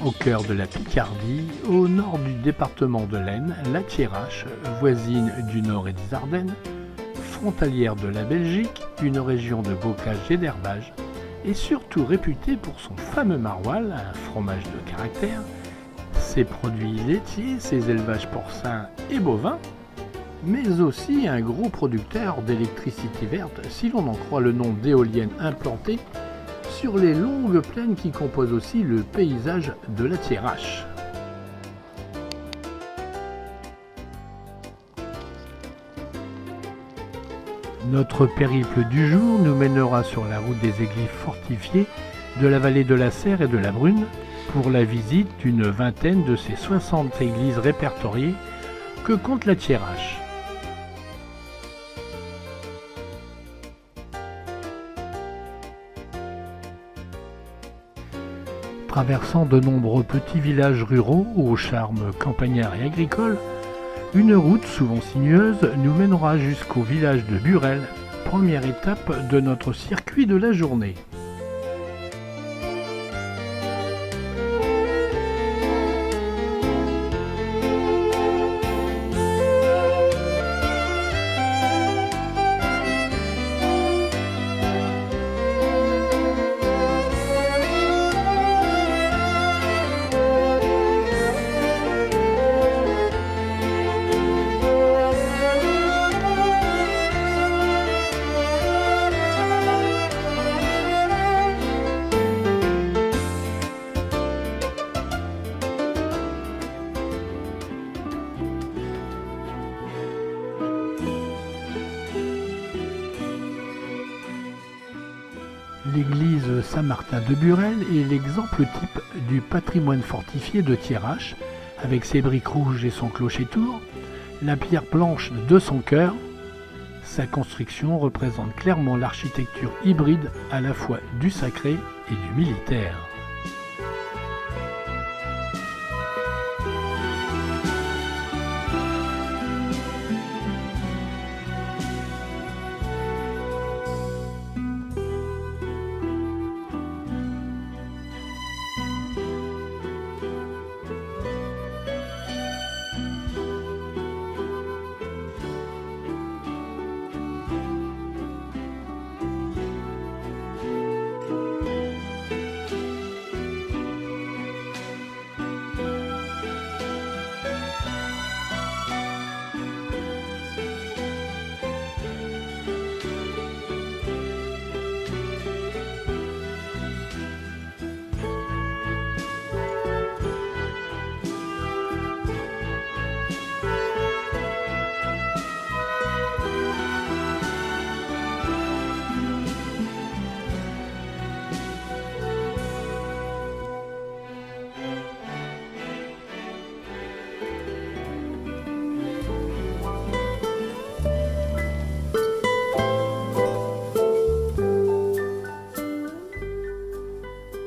Au cœur de la Picardie, au nord du département de l'Aisne, la Thiérache, voisine du Nord et des Ardennes, frontalière de la Belgique, une région de bocage et d'herbage, est surtout réputée pour son fameux maroilles, un fromage de caractère, ses produits laitiers, ses élevages porcins et bovins, mais aussi un gros producteur d'électricité verte, si l'on en croit le nom d'éoliennes implantées sur les longues plaines qui composent aussi le paysage de la Thiérache. Notre périple du jour nous mènera sur la route des églises fortifiées de la vallée de la Serre et de la Brune pour la visite d'une vingtaine de ces 60 églises répertoriées que compte la Thiérache. Traversant de nombreux petits villages ruraux au charme campagnard et agricole, une route souvent sinueuse nous mènera jusqu'au village de Burel, première étape de notre circuit de la journée. L'église Saint-Martin de Burel est l'exemple type du patrimoine fortifié de Thiérache, avec ses briques rouges et son clocher-tour, la pierre blanche de son chœur. Sa construction représente clairement l'architecture hybride à la fois du sacré et du militaire.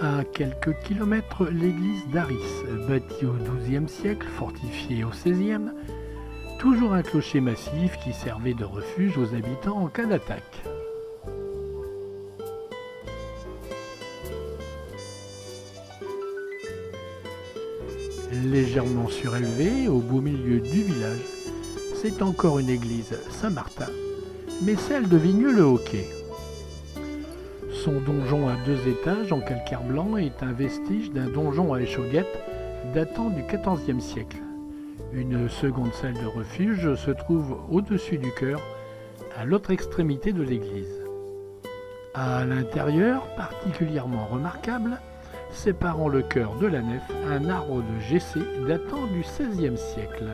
À quelques kilomètres, l'église d'Aris, bâtie au XIIe siècle, fortifiée au XVIe, toujours un clocher massif qui servait de refuge aux habitants en cas d'attaque. Légèrement surélevée, au beau milieu du village, c'est encore une église Saint-Martin, mais celle de Vigneux-le-Hoquet. Son donjon à 2 étages en calcaire blanc est un vestige d'un donjon à échauguettes datant du XIVe siècle. Une seconde salle de refuge se trouve au-dessus du chœur, à l'autre extrémité de l'église. À l'intérieur, particulièrement remarquable, séparant le chœur de la nef, un arbre de Gessé datant du XVIe siècle.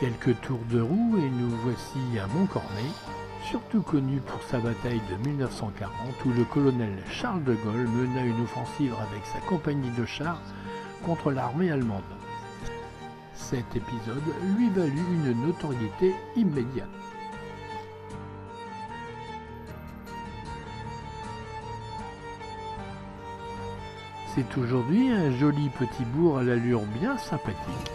Quelques tours de roue et nous voici à Montcornet, surtout connu pour sa bataille de 1940 où le colonel Charles de Gaulle mena une offensive avec sa compagnie de chars contre l'armée allemande. Cet épisode lui valut une notoriété immédiate. C'est aujourd'hui un joli petit bourg à l'allure bien sympathique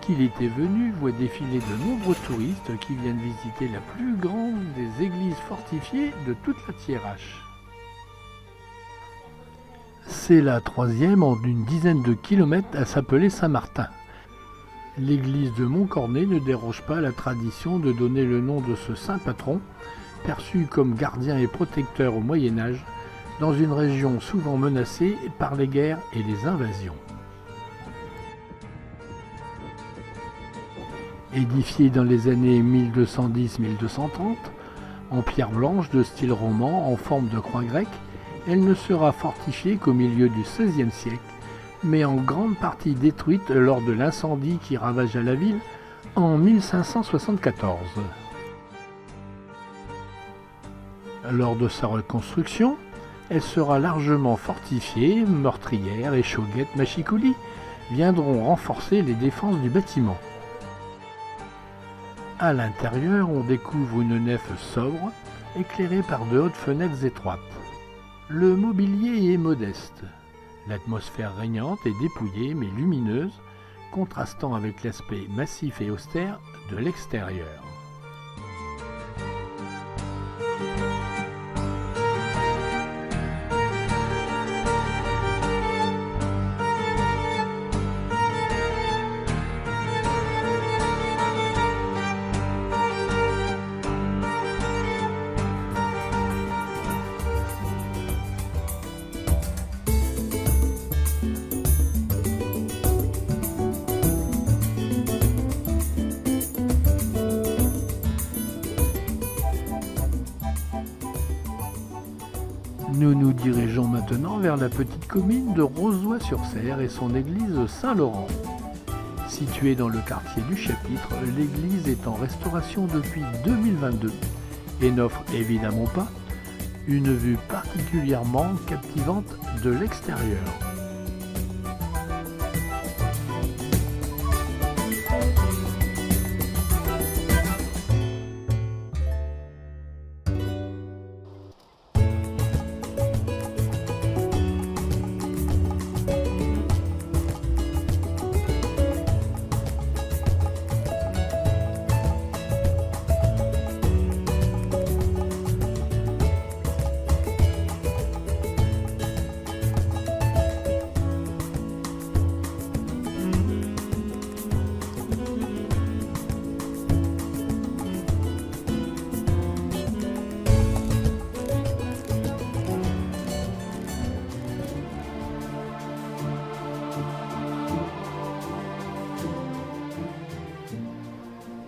qu'il était venu voit défiler de nombreux touristes qui viennent visiter la plus grande des églises fortifiées de toute la Thiérache. C'est la troisième en une dizaine de kilomètres à s'appeler Saint-Martin. L'église de Montcornet ne déroge pas à la tradition de donner le nom de ce saint patron, perçu comme gardien et protecteur au Moyen-Âge, dans une région souvent menacée par les guerres et les invasions. Édifiée dans les années 1210-1230, en pierre blanche de style roman en forme de croix grecque, elle ne sera fortifiée qu'au milieu du XVIe siècle, mais en grande partie détruite lors de l'incendie qui ravagea la ville en 1574. Lors de sa reconstruction, elle sera largement fortifiée, meurtrières et chauguettes machicoulis viendront renforcer les défenses du bâtiment. À l'intérieur, on découvre une nef sobre, éclairée par de hautes fenêtres étroites. Le mobilier est modeste. L'atmosphère régnante est dépouillée mais lumineuse, contrastant avec l'aspect massif et austère de l'extérieur. Nous nous dirigeons maintenant vers la petite commune de Rozoy-sur-Cère et son église Saint-Laurent. Située dans le quartier du Chapitre, l'église est en restauration depuis 2022 et n'offre évidemment pas une vue particulièrement captivante de l'extérieur.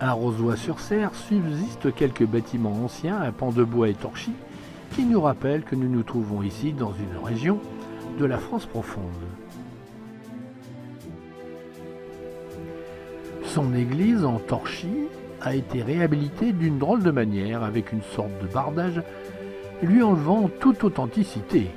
À Rozoy-sur-Cère subsistent quelques bâtiments anciens à pans de bois et torchis qui nous rappellent que nous nous trouvons ici dans une région de la France profonde. Son église en torchis a été réhabilitée d'une drôle de manière avec une sorte de bardage lui enlevant toute authenticité.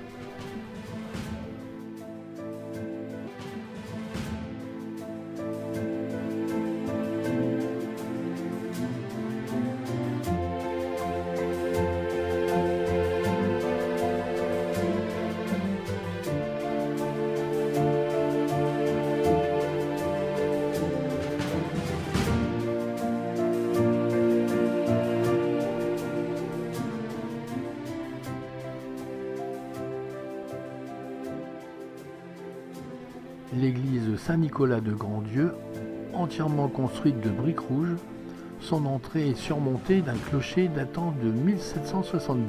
L'église Saint-Nicolas de Grand-Dieu, entièrement construite de briques rouges, son entrée est surmontée d'un clocher datant de 1770.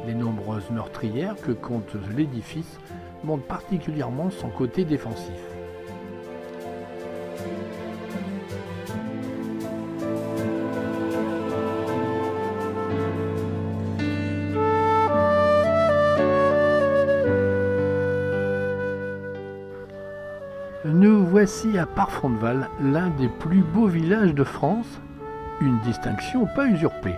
Les nombreuses meurtrières que compte l'édifice montrent particulièrement son côté défensif. Nous voici à Parfondeval, l'un des plus beaux villages de France, une distinction pas usurpée.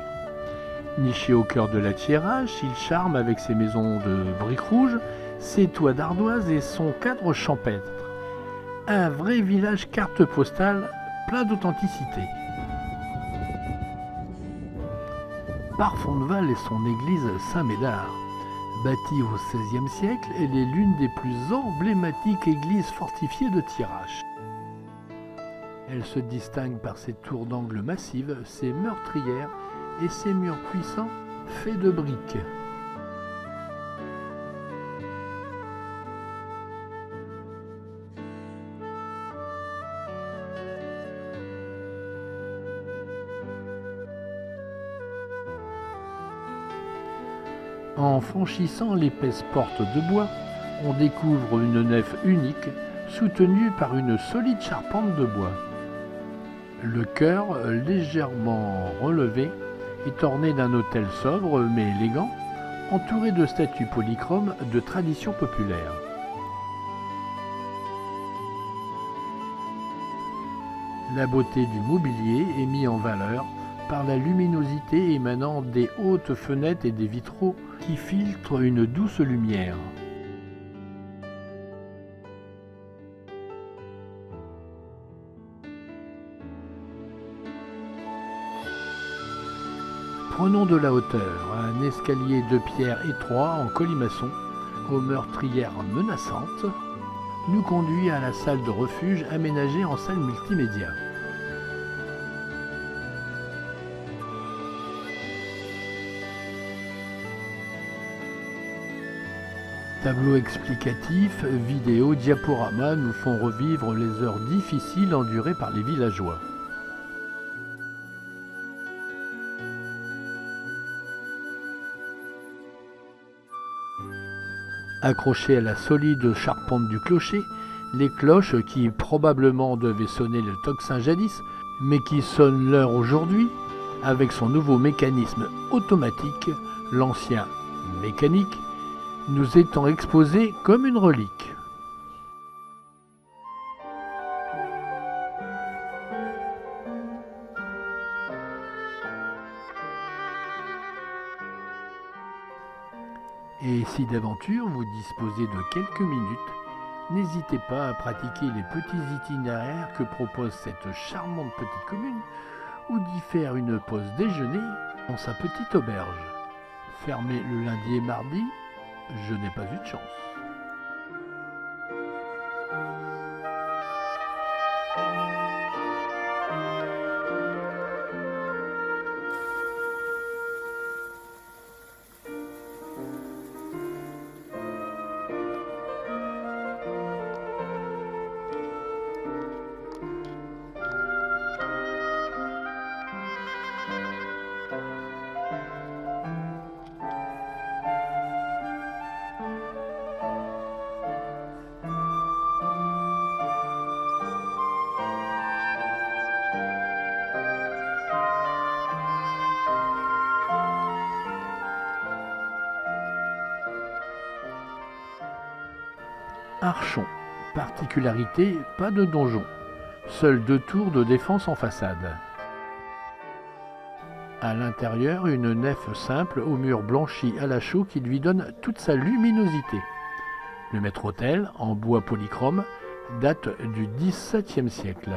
Niché au cœur de la Thiérache, il charme avec ses maisons de briques rouges, ses toits d'ardoise et son cadre champêtre. Un vrai village carte postale plein d'authenticité. Parfonval est son église Saint-Médard. Bâtie au XVIe siècle, elle est l'une des plus emblématiques églises fortifiées de Thiérache. Elle se distingue par ses tours d'angle massives, ses meurtrières et ses murs puissants faits de briques. En franchissant l'épaisse porte de bois, on découvre une nef unique soutenue par une solide charpente de bois. Le chœur, légèrement relevé, est orné d'un autel sobre mais élégant, entouré de statues polychromes de tradition populaire. La beauté du mobilier est mise en valeur par la luminosité émanant des hautes fenêtres et des vitraux qui filtrent une douce lumière. Prenons de la hauteur, un escalier de pierre étroit en colimaçon, aux meurtrières menaçantes, nous conduit à la salle de refuge aménagée en salle multimédia. Tableaux explicatifs, vidéos, diaporamas nous font revivre les heures difficiles endurées par les villageois. Accrochées à la solide charpente du clocher, les cloches qui probablement devaient sonner le tocsin jadis, mais qui sonnent l'heure aujourd'hui, avec son nouveau mécanisme automatique, l'ancien mécanique, nous étant exposés comme une relique. Et si d'aventure vous disposez de quelques minutes, n'hésitez pas à pratiquer les petits itinéraires que propose cette charmante petite commune ou d'y faire une pause déjeuner dans sa petite auberge. Fermée le lundi et mardi, je n'ai pas eu de chance. Archon. Particularité, pas de donjon. Seules 2 tours de défense en façade. À l'intérieur, une nef simple aux murs blanchis à la chaux qui lui donne toute sa luminosité. Le maître-autel, en bois polychrome, date du XVIIe siècle.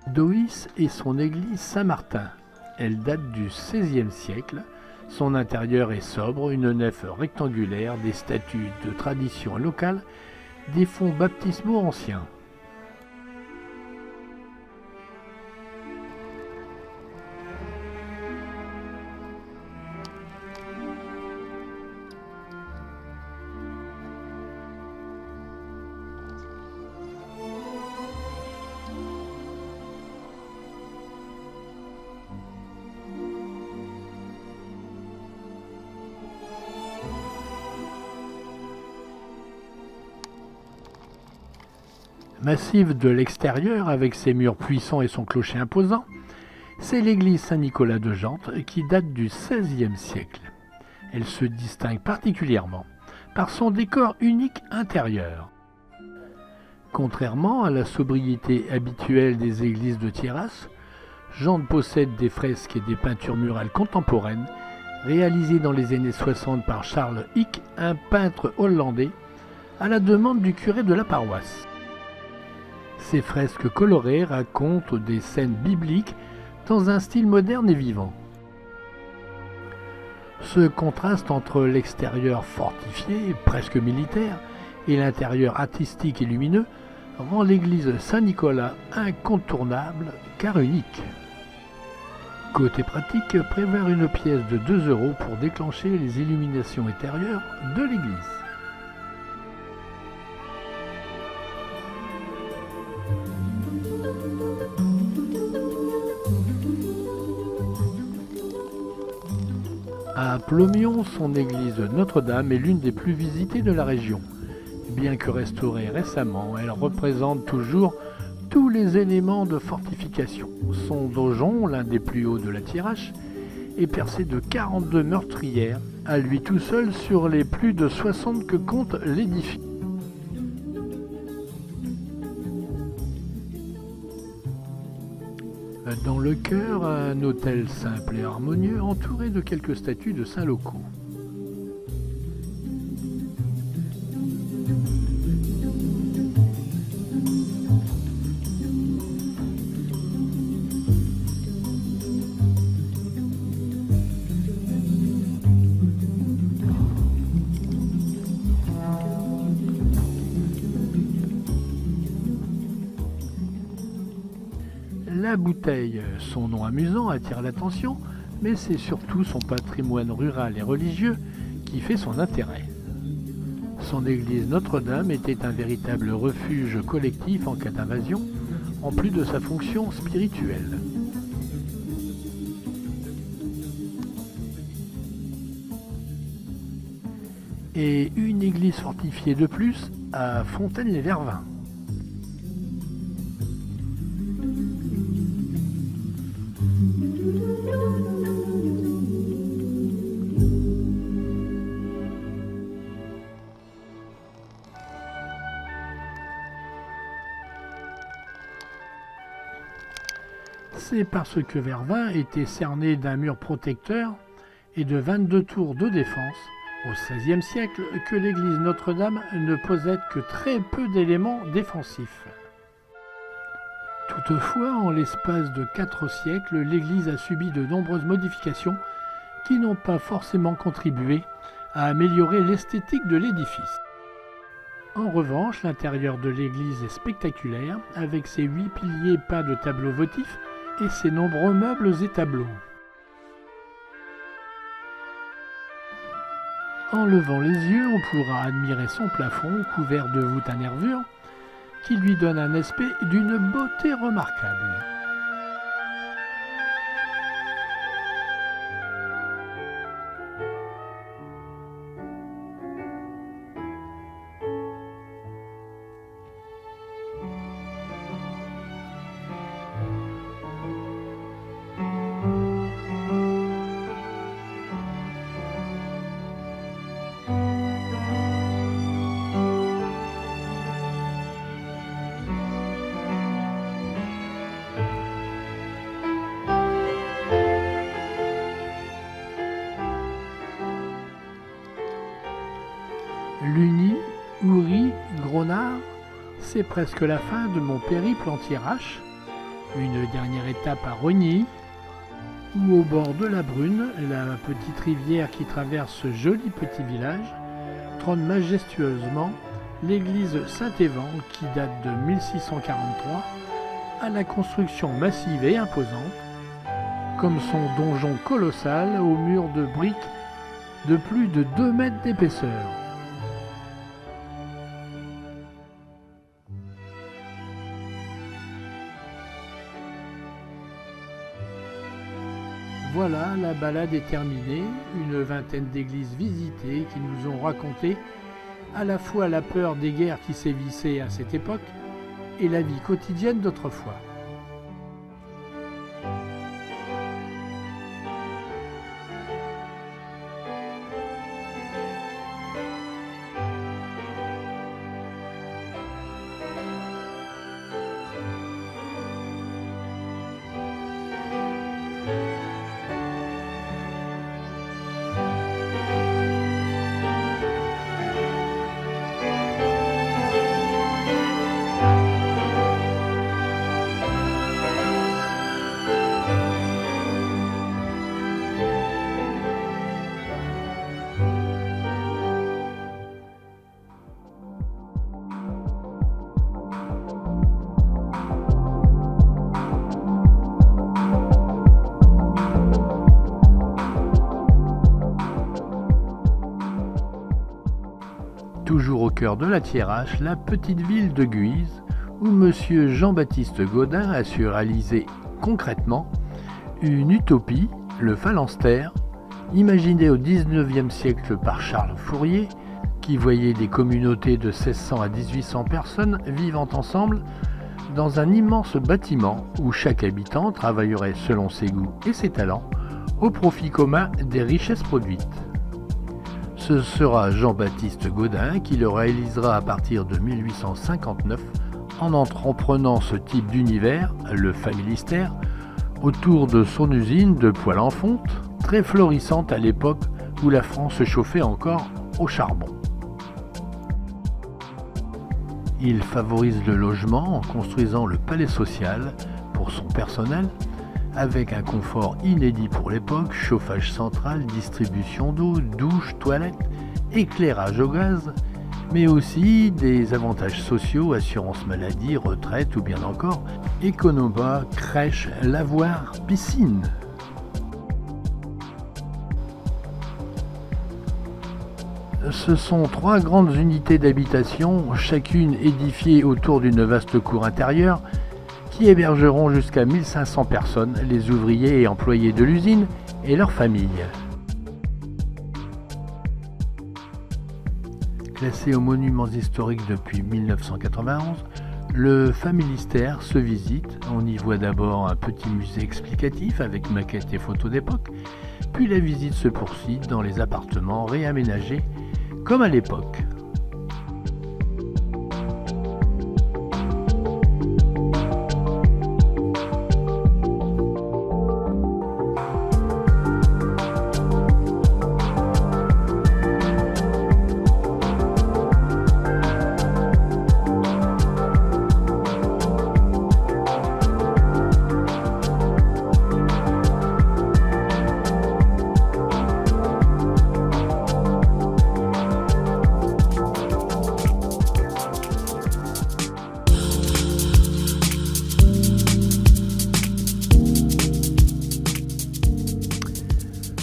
Doïs est son église Saint-Martin. Elle date du XVIe siècle. Son intérieur est sobre, une nef rectangulaire, des statues de tradition locale, des fonds baptismaux anciens. Massive de l'extérieur, avec ses murs puissants et son clocher imposant, c'est l'église Saint-Nicolas de Gentes qui date du XVIe siècle. Elle se distingue particulièrement par son décor unique intérieur. Contrairement à la sobriété habituelle des églises de Thierras, Gand possède des fresques et des peintures murales contemporaines réalisées dans les années 60 par Charles Hicks, un peintre hollandais, à la demande du curé de la paroisse. Ces fresques colorées racontent des scènes bibliques dans un style moderne et vivant. Ce contraste entre l'extérieur fortifié, presque militaire, et l'intérieur artistique et lumineux rend l'église Saint-Nicolas incontournable car unique. Côté pratique, prévoir une pièce de 2 € pour déclencher les illuminations intérieures de l'église. À Plomion, son église Notre-Dame est l'une des plus visitées de la région. Bien que restaurée récemment, elle représente toujours tous les éléments de fortification. Son donjon, l'un des plus hauts de la Thiérache, est percé de 42 meurtrières, à lui tout seul sur les plus de 60 que compte l'édifice. Dans le chœur, un autel simple et harmonieux entouré de quelques statues de saints locaux. La bouteille, son nom amusant, attire l'attention, mais c'est surtout son patrimoine rural et religieux qui fait son intérêt. Son église Notre-Dame était un véritable refuge collectif en cas d'invasion, en plus de sa fonction spirituelle. Et une église fortifiée de plus à Fontaine-les-Vervins. C'est parce que Vervins était cerné d'un mur protecteur et de 22 tours de défense au XVIe siècle que l'église Notre-Dame ne possède que très peu d'éléments défensifs. Toutefois, en l'espace de 4 siècles, l'église a subi de nombreuses modifications qui n'ont pas forcément contribué à améliorer l'esthétique de l'édifice. En revanche, l'intérieur de l'église est spectaculaire, avec ses 8 piliers peints de tableaux votifs et ses nombreux meubles et tableaux. En levant les yeux, on pourra admirer son plafond couvert de voûtes à nervures qui lui donne un aspect d'une beauté remarquable. Lugny, Oury, Gronard, c'est presque la fin de mon périple en Thiérache. Une dernière étape à Rogny, où au bord de la Brune, la petite rivière qui traverse ce joli petit village, trône majestueusement l'église Saint-Évan qui date de 1643, à la construction massive et imposante, comme son donjon colossal aux murs de briques de plus de 2 mètres d'épaisseur. Voilà, la balade est terminée, une vingtaine d'églises visitées qui nous ont raconté à la fois la peur des guerres qui sévissaient à cette époque et la vie quotidienne d'autrefois. Toujours au cœur de la Thiérache, la petite ville de Guise, où M. Jean-Baptiste Gaudin a su réaliser concrètement une utopie, le phalanstère, imaginé au XIXe siècle par Charles Fourier, qui voyait des communautés de 1600 à 1800 personnes vivant ensemble dans un immense bâtiment où chaque habitant travaillerait selon ses goûts et ses talents au profit commun des richesses produites. Ce sera Jean-Baptiste Gaudin qui le réalisera à partir de 1859 en entreprenant ce type d'univers, le Familistère, autour de son usine de poêle en fonte, très florissante à l'époque où la France se chauffait encore au charbon. Il favorise le logement en construisant le palais social pour son personnel, avec un confort inédit pour l'époque, chauffage central, distribution d'eau, douche, toilettes, éclairage au gaz, mais aussi des avantages sociaux, assurance maladie, retraite ou bien encore économat, crèche, lavoir, piscine. Ce sont 3 grandes unités d'habitation, chacune édifiée autour d'une vaste cour intérieure, qui hébergeront jusqu'à 1500 personnes, les ouvriers et employés de l'usine et leurs familles. Classé aux monuments historiques depuis 1991, le Familistère se visite. On y voit d'abord un petit musée explicatif avec maquettes et photos d'époque, puis la visite se poursuit dans les appartements réaménagés comme à l'époque.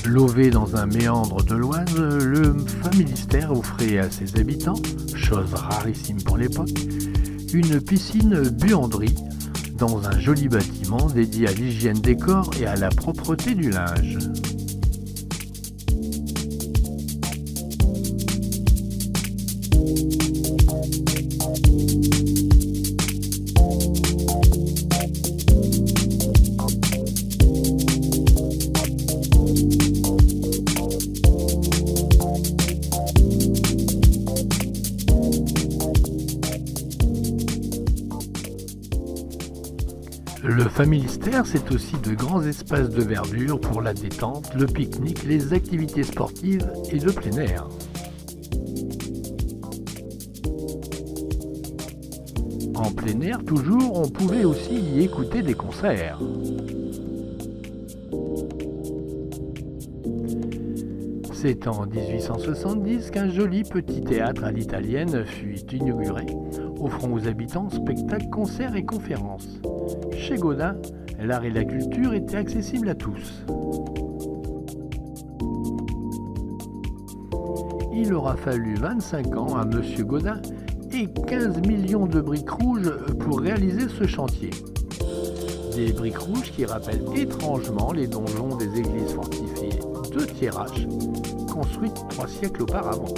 Lové dans un méandre de l'Oise, le Familistère offrait à ses habitants, chose rarissime pour l'époque, une piscine buanderie dans un joli bâtiment dédié à l'hygiène des corps et à la propreté du linge. Le Familistère, c'est aussi de grands espaces de verdure pour la détente, le pique-nique, les activités sportives et de plein air. En plein air toujours, on pouvait aussi y écouter des concerts. C'est en 1870 qu'un joli petit théâtre à l'italienne fut inauguré, offrant aux habitants spectacles, concerts et conférences. Chez Gaudin, l'art et la culture étaient accessibles à tous. Il aura fallu 25 ans à M. Gaudin et 15 millions de briques rouges pour réaliser ce chantier. Des briques rouges qui rappellent étrangement les donjons des églises fortifiées de Thiérache, construites 3 siècles auparavant.